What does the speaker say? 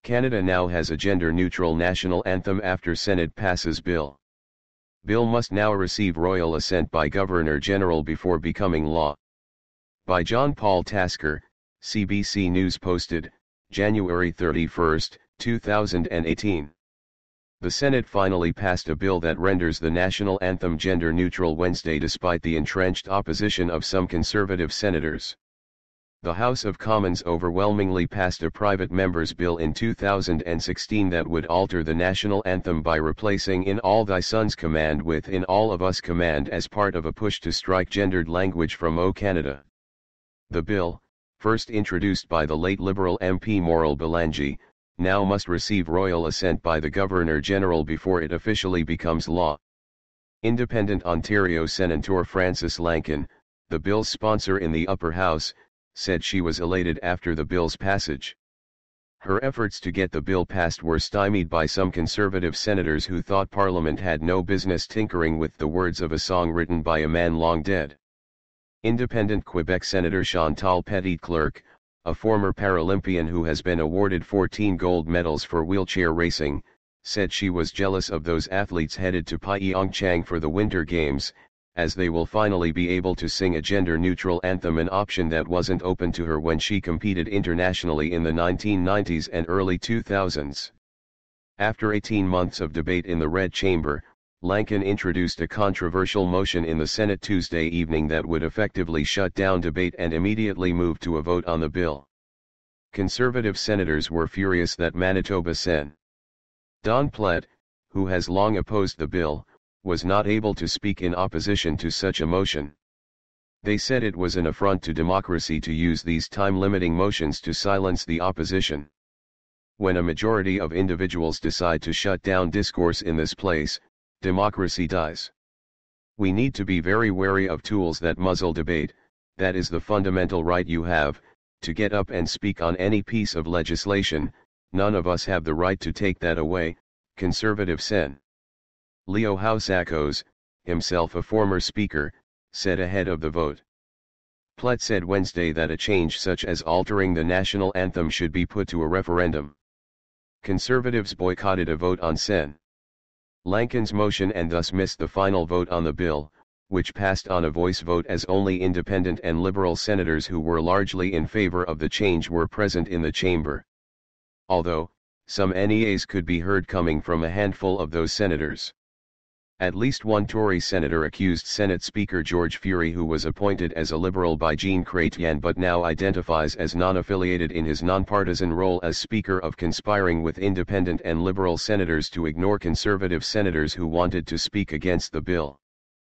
Canada now has a gender-neutral national anthem after Senate passes bill. Bill must now receive royal assent by Governor-General before becoming law. By John Paul Tasker, CBC News posted, January 31, 2018. The Senate finally passed a bill that renders the national anthem gender-neutral Wednesday despite the entrenched opposition of some conservative senators. The House of Commons overwhelmingly passed a private member's bill in 2016 that would alter the national anthem by replacing "In All Thy Sons" command with "In All of Us" command as part of a push to strike gendered language from O Canada. The bill, first introduced by the late Liberal MP Maurel Balangi, now must receive royal assent by the Governor-General before it officially becomes law. Independent Ontario Senator Frances Lankin, the bill's sponsor in the upper house, said she was elated after the bill's passage. Her efforts to get the bill passed were stymied by some conservative senators who thought Parliament had no business tinkering with the words of a song written by a man long dead. Independent Quebec Senator Chantal Petitclerc, a former Paralympian who has been awarded 14 gold medals for wheelchair racing, said she was jealous of those athletes headed to Pyeongchang for the Winter Games, as they will finally be able to sing a gender-neutral anthem, an option that wasn't open to her when she competed internationally in the 1990s and early 2000s. After 18 months of debate in the Red Chamber, Lankin introduced a controversial motion in the Senate Tuesday evening that would effectively shut down debate and immediately move to a vote on the bill. Conservative senators were furious that Manitoba Sen. Don Plett, who has long opposed the bill, was not able to speak in opposition to such a motion. They said it was an affront to democracy to use these time-limiting motions to silence the opposition. When a majority of individuals decide to shut down discourse in this place, democracy dies. We need to be very wary of tools that muzzle debate. That is the fundamental right you have, to get up and speak on any piece of legislation. None of us have the right to take that away, conservative Sen. Leo Housakos, himself a former speaker, said ahead of the vote. Plett said Wednesday that a change such as altering the national anthem should be put to a referendum. Conservatives boycotted a vote on Sen. Lankin's motion and thus missed the final vote on the bill, which passed on a voice vote as only independent and liberal senators who were largely in favor of the change were present in the chamber. Although, some NEAs could be heard coming from a handful of those senators. At least one Tory senator accused Senate Speaker George Fury, who was appointed as a Liberal by Jean Chrétien but now identifies as non-affiliated in his nonpartisan role as Speaker, of conspiring with independent and Liberal senators to ignore conservative senators who wanted to speak against the bill.